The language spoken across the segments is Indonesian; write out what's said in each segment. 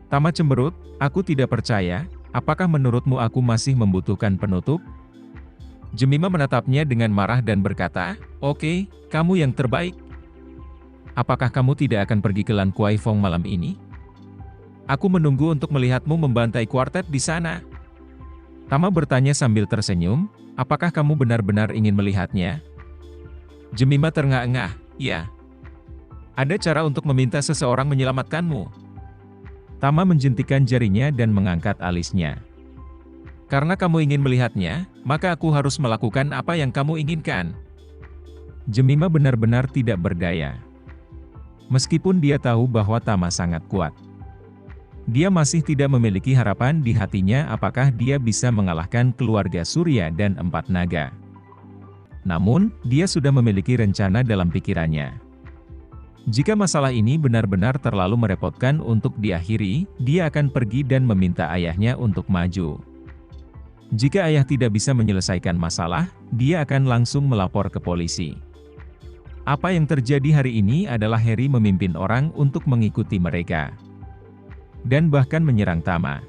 Tama cemberut, aku tidak percaya, apakah menurutmu aku masih membutuhkan penutup? Jemima menatapnya dengan marah dan berkata, oke, kamu yang terbaik. Apakah kamu tidak akan pergi ke Lan Kwai Fong malam ini? Aku menunggu untuk melihatmu membantai kuartet di sana. Tama bertanya sambil tersenyum, apakah kamu benar-benar ingin melihatnya? Jemima terengah-engah, ya. Ada cara untuk meminta seseorang menyelamatkanmu. Tama menjentikan jarinya dan mengangkat alisnya. Karena kamu ingin melihatnya, maka aku harus melakukan apa yang kamu inginkan. Jemima benar-benar tidak berdaya. Meskipun dia tahu bahwa Tama sangat kuat. Dia masih tidak memiliki harapan di hatinya apakah dia bisa mengalahkan keluarga Surya dan 4 naga. Namun, dia sudah memiliki rencana dalam pikirannya. Jika masalah ini benar-benar terlalu merepotkan untuk diakhiri, dia akan pergi dan meminta ayahnya untuk maju. Jika ayah tidak bisa menyelesaikan masalah, dia akan langsung melapor ke polisi. Apa yang terjadi hari ini adalah Harry memimpin orang untuk mengikuti mereka. Dan bahkan menyerang Tama.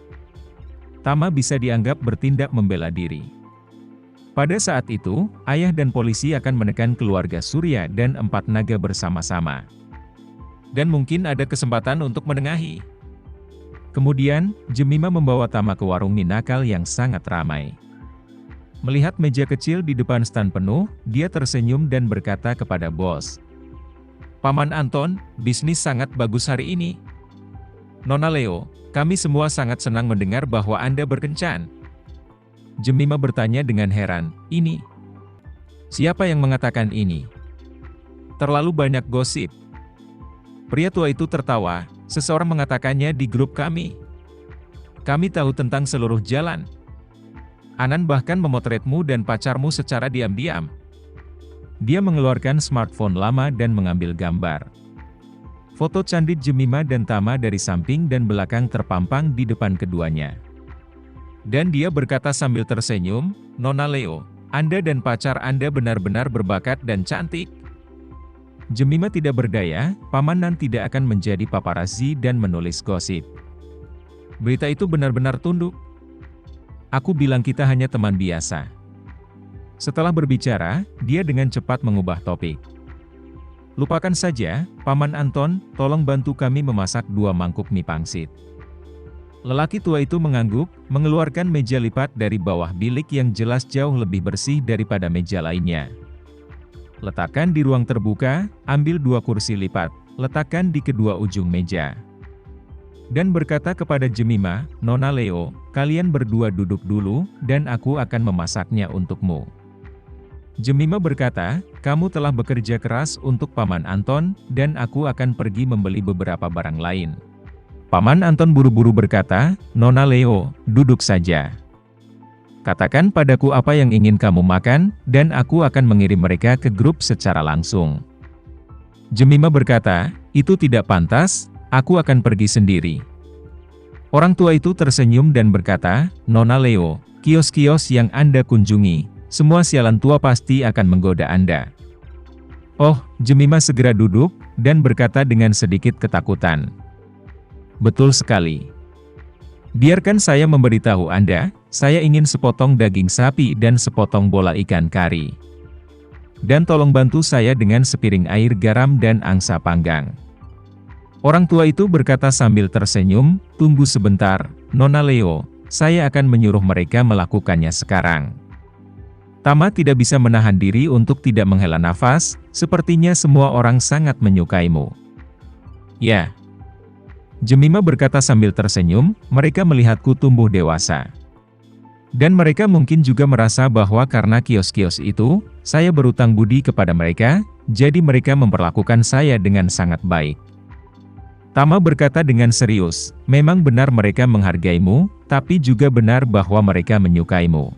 Tama bisa dianggap bertindak membela diri. Pada saat itu, ayah dan polisi akan menekan keluarga Surya dan 4 naga bersama-sama. Dan mungkin ada kesempatan untuk menengahi. Kemudian, Jemima membawa Tama ke warung mie nakal yang sangat ramai. Melihat meja kecil di depan stand penuh, dia tersenyum dan berkata kepada bos. Paman Anton, bisnis sangat bagus hari ini. Nona Leo, kami semua sangat senang mendengar bahwa Anda berkencan. Jemima bertanya dengan heran, ini? Siapa yang mengatakan ini? Terlalu banyak gosip. Pria tua itu tertawa, seseorang mengatakannya di grup kami. Kami tahu tentang seluruh jalan. Anan bahkan memotretmu dan pacarmu secara diam-diam. Dia mengeluarkan smartphone lama dan mengambil gambar. Foto candid Jemima dan Tama dari samping dan belakang terpampang di depan keduanya. Dan dia berkata sambil tersenyum, Nona Leo, Anda dan pacar Anda benar-benar berbakat dan cantik. Jemima tidak berdaya, Paman Nan tidak akan menjadi paparazzi dan menulis gosip. Berita itu benar-benar tunduk. Aku bilang kita hanya teman biasa. Setelah berbicara, dia dengan cepat mengubah topik. Lupakan saja, Paman Anton, tolong bantu kami memasak 2 mangkuk mie pangsit. Lelaki tua itu mengangguk, mengeluarkan meja lipat dari bawah bilik yang jelas jauh lebih bersih daripada meja lainnya. Letakkan di ruang terbuka, ambil 2 kursi lipat, letakkan di kedua ujung meja. Dan berkata kepada Jemima, Nona Leo, kalian berdua duduk dulu, dan aku akan memasaknya untukmu. Jemima berkata, kamu telah bekerja keras untuk Paman Anton, dan aku akan pergi membeli beberapa barang lain. Paman Anton buru-buru berkata, Nona Leo, duduk saja. Katakan padaku apa yang ingin kamu makan, dan aku akan mengirim mereka ke grup secara langsung. Jemima berkata, itu tidak pantas, aku akan pergi sendiri. Orang tua itu tersenyum dan berkata, Nona Leo, kios-kios yang Anda kunjungi, semua sialan tua pasti akan menggoda Anda. Oh, Jemima segera duduk, dan berkata dengan sedikit ketakutan. Betul sekali. Biarkan saya memberitahu Anda, saya ingin sepotong daging sapi dan sepotong bola ikan kari. Dan tolong bantu saya dengan sepiring air garam dan angsa panggang. Orang tua itu berkata sambil tersenyum, tunggu sebentar, Nona Leo, saya akan menyuruh mereka melakukannya sekarang. Tama tidak bisa menahan diri untuk tidak menghela nafas, sepertinya semua orang sangat menyukaimu. Ya. Jemima berkata sambil tersenyum, mereka melihatku tumbuh dewasa. Dan mereka mungkin juga merasa bahwa karena kios-kios itu, saya berutang budi kepada mereka, jadi mereka memperlakukan saya dengan sangat baik. Tama berkata dengan serius, memang benar mereka menghargaimu, tapi juga benar bahwa mereka menyukaimu.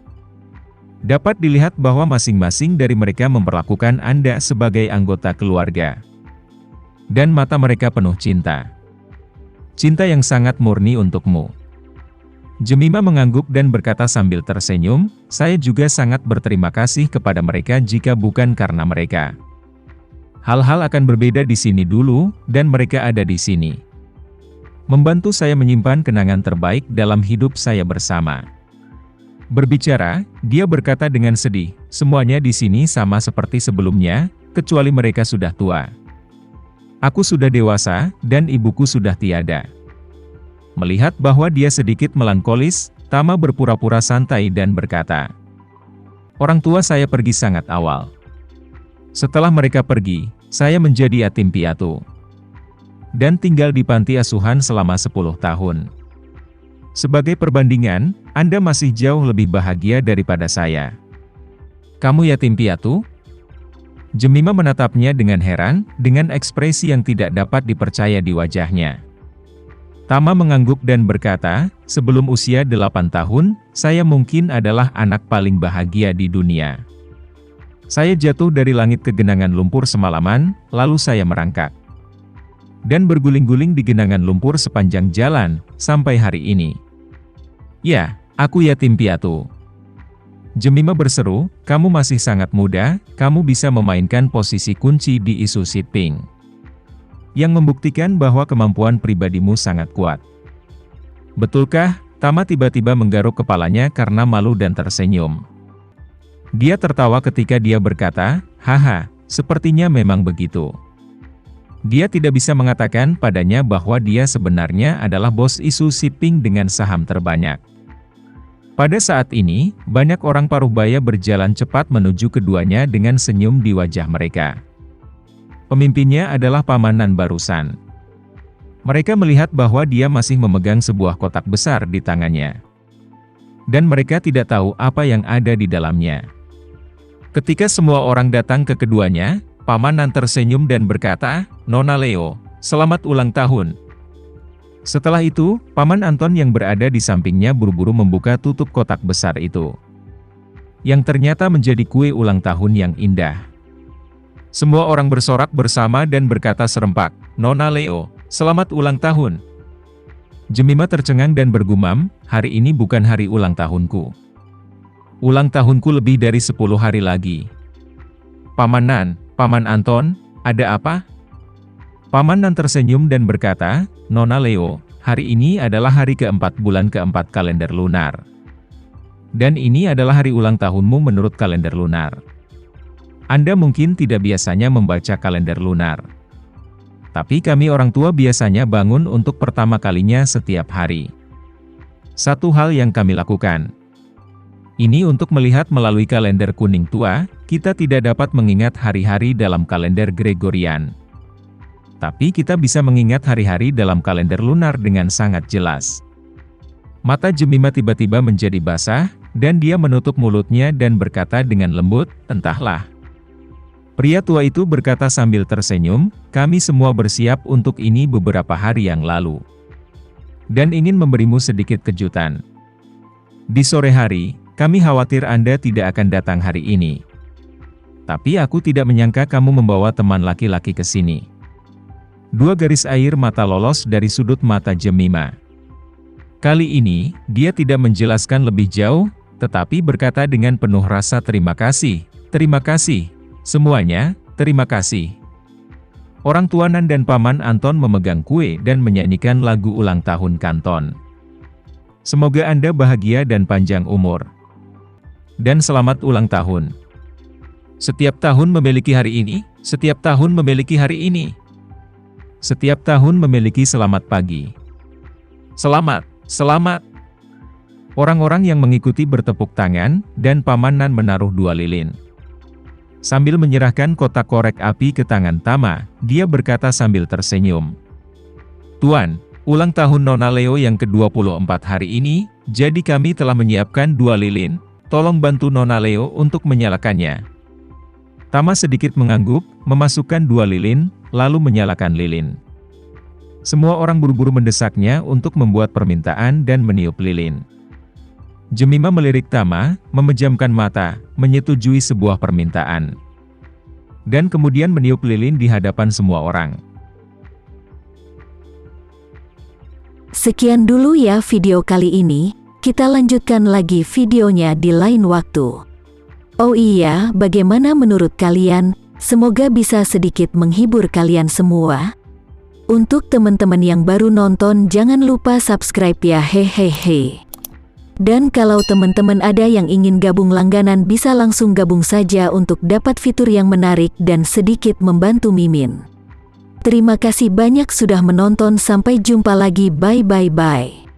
Dapat dilihat bahwa masing-masing dari mereka memperlakukan Anda sebagai anggota keluarga. Dan mata mereka penuh cinta. Cinta yang sangat murni untukmu. Jemima mengangguk dan berkata sambil tersenyum, saya juga sangat berterima kasih kepada mereka jika bukan karena mereka. Hal-hal akan berbeda di sini dulu, dan mereka ada di sini. membantu saya menyimpan kenangan terbaik dalam hidup saya bersama. Berbicara, dia berkata dengan sedih, semuanya di sini sama seperti sebelumnya, kecuali mereka sudah tua. Aku sudah dewasa, dan ibuku sudah tiada. Melihat bahwa dia sedikit melankolis, Tama berpura-pura santai dan berkata, orang tua saya pergi sangat awal. Setelah mereka pergi, saya menjadi yatim piatu. Dan tinggal di panti asuhan selama 10 tahun. Sebagai perbandingan, Anda masih jauh lebih bahagia daripada saya. Kamu yatim piatu? Jemima menatapnya dengan heran, dengan ekspresi yang tidak dapat dipercaya di wajahnya. Tama mengangguk dan berkata, sebelum usia 8 tahun, saya mungkin adalah anak paling bahagia di dunia. Saya jatuh dari langit ke genangan lumpur semalaman, lalu saya merangkak. Dan berguling-guling di genangan lumpur sepanjang jalan, sampai hari ini. Ya, aku yatim piatu. Jemima berseru, kamu masih sangat muda, kamu bisa memainkan posisi kunci di isu Siping. Yang membuktikan bahwa kemampuan pribadimu sangat kuat. Betulkah? Tama tiba-tiba menggaruk kepalanya karena malu dan tersenyum. Dia tertawa ketika dia berkata, haha, sepertinya memang begitu. Dia tidak bisa mengatakan padanya bahwa dia sebenarnya adalah bos isu Siping dengan saham terbanyak. Pada saat ini, banyak orang Parubaya berjalan cepat menuju keduanya dengan senyum di wajah mereka. Pemimpinnya adalah Paman Nan barusan. Mereka melihat bahwa dia masih memegang sebuah kotak besar di tangannya. Dan mereka tidak tahu apa yang ada di dalamnya. Ketika semua orang datang ke keduanya, Paman Nan tersenyum dan berkata, Nona Leo, selamat ulang tahun. Setelah itu, Paman Anton yang berada di sampingnya buru-buru membuka tutup kotak besar itu. Yang ternyata menjadi kue ulang tahun yang indah. Semua orang bersorak bersama dan berkata serempak, Nona Leo, selamat ulang tahun. Jemima tercengang dan bergumam, hari ini bukan hari ulang tahunku. Ulang tahunku lebih dari 10 hari lagi. Paman Nan, Paman Anton, ada apa? Paman Nan tersenyum dan berkata, Nona Leo, hari ini adalah hari keempat bulan keempat kalender lunar. Dan ini adalah hari ulang tahunmu menurut kalender lunar. Anda mungkin tidak biasanya membaca kalender lunar. Tapi kami orang tua biasanya bangun untuk pertama kalinya setiap hari. Satu hal yang kami lakukan. Ini untuk melihat melalui kalender kuning tua, kita tidak dapat mengingat hari-hari dalam kalender Gregorian. Tapi kita bisa mengingat hari-hari dalam kalender lunar dengan sangat jelas. Mata Jemima tiba-tiba menjadi basah, dan dia menutup mulutnya dan berkata dengan lembut, entahlah. Pria tua itu berkata sambil tersenyum, kami semua bersiap untuk ini beberapa hari yang lalu. Dan ingin memberimu sedikit kejutan. Di sore hari, kami khawatir Anda tidak akan datang hari ini. Tapi aku tidak menyangka kamu membawa teman laki-laki ke sini. 2 garis air mata lolos dari sudut mata Jemima. Kali ini, dia tidak menjelaskan lebih jauh, tetapi berkata dengan penuh rasa terima kasih, semuanya, terima kasih. Orang tua Nan dan Paman Anton memegang kue dan menyanyikan lagu ulang tahun Kanton. Semoga Anda bahagia dan panjang umur. Dan selamat ulang tahun. Setiap tahun memiliki hari ini, setiap tahun memiliki hari ini. Setiap tahun memiliki selamat pagi. Selamat, selamat. Orang-orang yang mengikuti bertepuk tangan, dan Paman Nan menaruh 2 lilin. Sambil menyerahkan kotak korek api ke tangan Tama, dia berkata sambil tersenyum. Tuan, ulang tahun Nona Leo yang ke-24 hari ini, jadi kami telah menyiapkan 2 lilin, tolong bantu Nona Leo untuk menyalakannya. Tama sedikit mengangguk, memasukkan 2 lilin, lalu menyalakan lilin. Semua orang buru-buru mendesaknya untuk membuat permintaan dan meniup lilin. Jemima melirik Tama, memejamkan mata, menyetujui sebuah permintaan. Dan kemudian meniup lilin di hadapan semua orang. Sekian dulu ya video kali ini, kita lanjutkan lagi videonya di lain waktu. Oh iya, bagaimana menurut kalian? Semoga bisa sedikit menghibur kalian semua. Untuk teman-teman yang baru nonton jangan lupa subscribe ya hehehe. Dan kalau teman-teman ada yang ingin gabung langganan bisa langsung gabung saja untuk dapat fitur yang menarik dan sedikit membantu Mimin. Terima kasih banyak sudah menonton, sampai jumpa lagi, bye bye bye.